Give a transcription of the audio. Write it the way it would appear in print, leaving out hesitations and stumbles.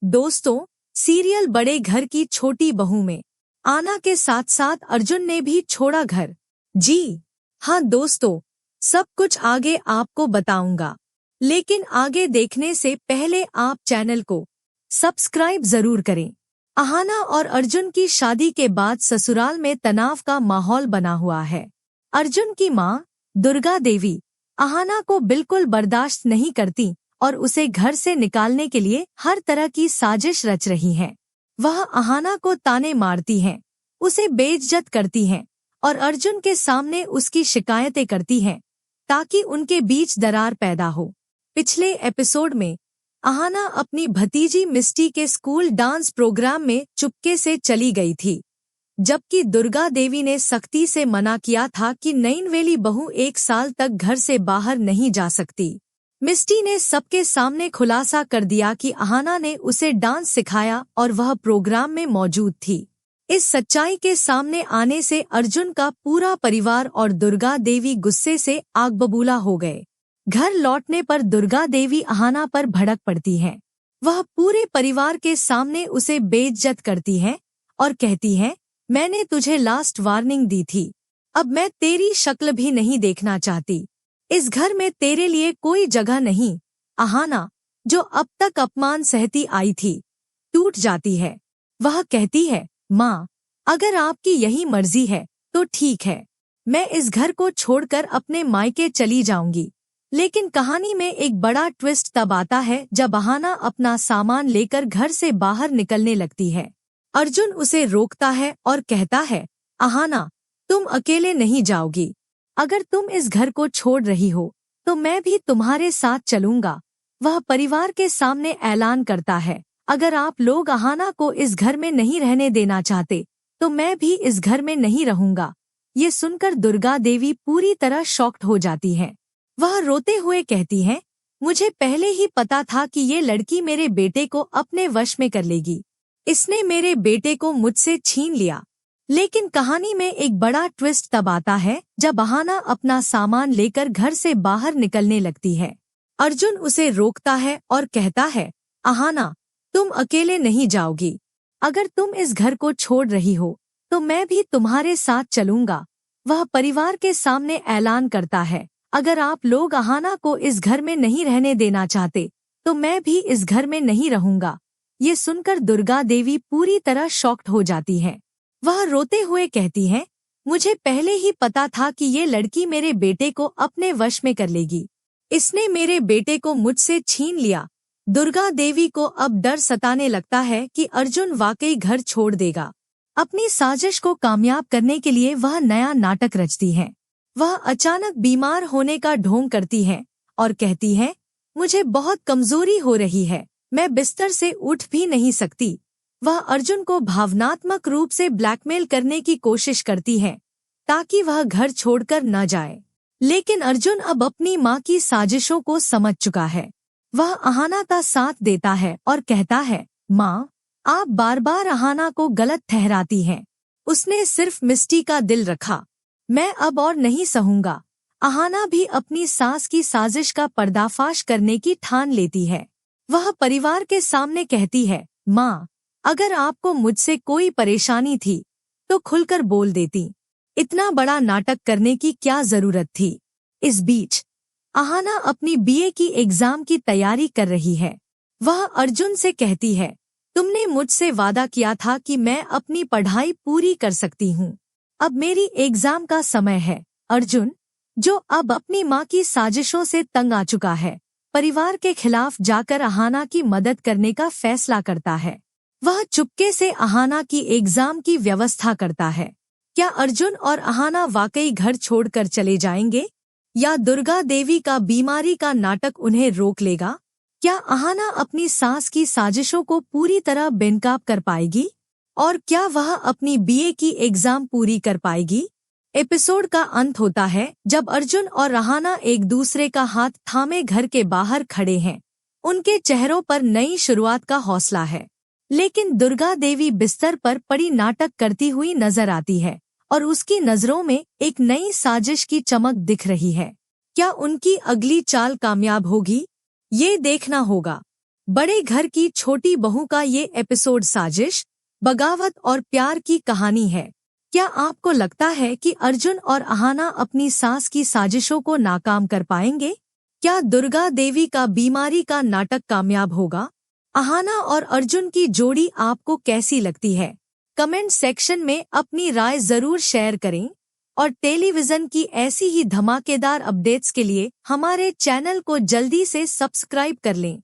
दोस्तों, सीरियल बड़े घर की छोटी बहू में आना के साथ साथ अर्जुन ने भी छोड़ा घर। जी हाँ दोस्तों, सब कुछ आगे आपको बताऊंगा, लेकिन आगे देखने से पहले आप चैनल को सब्सक्राइब जरूर करें। अहाना और अर्जुन की शादी के बाद ससुराल में तनाव का माहौल बना हुआ है। अर्जुन की माँ दुर्गा देवी अहाना को बिल्कुल बर्दाश्त नहीं करती और उसे घर से निकालने के लिए हर तरह की साजिश रच रही हैं। वह अहाना को ताने मारती हैं, उसे बेइज्जत करती हैं और अर्जुन के सामने उसकी शिकायतें करती हैं ताकि उनके बीच दरार पैदा हो। पिछले एपिसोड में अहाना अपनी भतीजी मिस्टी के स्कूल डांस प्रोग्राम में चुपके से चली गई थी, जबकि दुर्गा देवी ने सख्ती से मना किया था कि नईनवेली बहू 1 साल तक घर से बाहर नहीं जा सकती। मिस्टी ने सबके सामने खुलासा कर दिया कि अहाना ने उसे डांस सिखाया और वह प्रोग्राम में मौजूद थी। इस सच्चाई के सामने आने से अर्जुन का पूरा परिवार और दुर्गा देवी गुस्से से आग बबूला हो गए। घर लौटने पर दुर्गा देवी अहाना पर भड़क पड़ती हैं। वह पूरे परिवार के सामने उसे बेइज्जत करती हैं और कहती हैं, मैंने तुझे लास्ट वार्निंग दी थी, अब मैं तेरी शक्ल भी नहीं देखना चाहती। इस घर में तेरे लिए कोई जगह नहीं। अहाना, जो अब तक अपमान सहती आई थी, टूट जाती है। वह कहती है, माँ, अगर आपकी यही मर्जी है तो ठीक है, मैं इस घर को छोड़कर अपने मायके चली जाऊंगी। लेकिन कहानी में एक बड़ा ट्विस्ट तब आता है जब अहाना अपना सामान लेकर घर से बाहर निकलने लगती है। अर्जुन उसे रोकता है और कहता है, अहाना, तुम अकेले नहीं जाओगी। अगर तुम इस घर को छोड़ रही हो तो मैं भी तुम्हारे साथ चलूंगा। वह परिवार के सामने ऐलान करता है, अगर आप लोग अहाना को इस घर में नहीं रहने देना चाहते तो मैं भी इस घर में नहीं रहूंगा। ये सुनकर दुर्गा देवी पूरी तरह शॉक्ड हो जाती है। वह रोते हुए कहती है, मुझे पहले ही पता था कि ये लड़की मेरे बेटे को अपने वश में कर लेगी। इसने मेरे बेटे को मुझसे छीन लिया। लेकिन कहानी में एक बड़ा ट्विस्ट तब आता है जब अहाना अपना सामान लेकर घर से बाहर निकलने लगती है। अर्जुन उसे रोकता है और कहता है, अहाना, तुम अकेले नहीं जाओगी। अगर तुम इस घर को छोड़ रही हो तो मैं भी तुम्हारे साथ चलूंगा। वह परिवार के सामने ऐलान करता है, अगर आप लोग अहाना को इस घर में नहीं रहने देना चाहते तो मैं भी इस घर में नहीं रहूंगा। ये सुनकर दुर्गा देवी पूरी तरह शॉक्ड हो जाती है। वह रोते हुए कहती है, मुझे पहले ही पता था कि ये लड़की मेरे बेटे को अपने वश में कर लेगी। इसने मेरे बेटे को मुझसे छीन लिया। दुर्गा देवी को अब डर सताने लगता है कि अर्जुन वाकई घर छोड़ देगा। अपनी साजिश को कामयाब करने के लिए वह नया नाटक रचती है। वह अचानक बीमार होने का ढोंग करती है और कहती है, मुझे बहुत कमजोरी हो रही है, मैं बिस्तर से उठ भी नहीं सकती। वह अर्जुन को भावनात्मक रूप से ब्लैकमेल करने की कोशिश करती है ताकि वह घर छोड़कर न जाए। लेकिन अर्जुन अब अपनी माँ की साजिशों को समझ चुका है। वह अहाना का साथ देता है और कहता है, माँ, आप बार बार अहाना को गलत ठहराती हैं। उसने सिर्फ मिस्टी का दिल रखा। मैं अब और नहीं सहूंगा। अहाना भी अपनी सास की साजिश का पर्दाफाश करने की ठान लेती है। वह परिवार के सामने कहती है, माँ, अगर आपको मुझसे कोई परेशानी थी तो खुलकर बोल देती। इतना बड़ा नाटक करने की क्या जरूरत थी। इस बीच अहाना अपनी बीए की एग्जाम की तैयारी कर रही है। वह अर्जुन से कहती है, तुमने मुझसे वादा किया था कि मैं अपनी पढ़ाई पूरी कर सकती हूँ। अब मेरी एग्जाम का समय है। अर्जुन, जो अब अपनी माँ की साजिशों से तंग आ चुका है, परिवार के खिलाफ जाकर अहाना की मदद करने का फैसला करता है। वह चुपके से अहाना की एग्जाम की व्यवस्था करता है। क्या अर्जुन और अहाना वाकई घर छोड़कर चले जाएंगे या दुर्गा देवी का बीमारी का नाटक उन्हें रोक लेगा? क्या अहाना अपनी सास की साजिशों को पूरी तरह बेनकाब कर पाएगी और क्या वह अपनी बीए की एग्जाम पूरी कर पाएगी? एपिसोड का अंत होता है जब अर्जुन और अहाना एक दूसरे का हाथ थामे घर के बाहर खड़े हैं। उनके चेहरों पर नई शुरुआत का हौसला है। लेकिन दुर्गा देवी बिस्तर पर पड़ी नाटक करती हुई नजर आती है और उसकी नजरों में एक नई साजिश की चमक दिख रही है। क्या उनकी अगली चाल कामयाब होगी? ये देखना होगा। बड़े घर की छोटी बहू का ये एपिसोड साजिश, बगावत और प्यार की कहानी है। क्या आपको लगता है कि अर्जुन और अहाना अपनी सास की साजिशों को नाकाम कर पाएंगे? क्या दुर्गा देवी का बीमारी का नाटक कामयाब होगा? अहाना और अर्जुन की जोड़ी आपको कैसी लगती है? कमेंट सेक्शन में अपनी राय जरूर शेयर करें और टेलीविजन की ऐसी ही धमाकेदार अपडेट्स के लिए हमारे चैनल को जल्दी से सब्सक्राइब कर लें।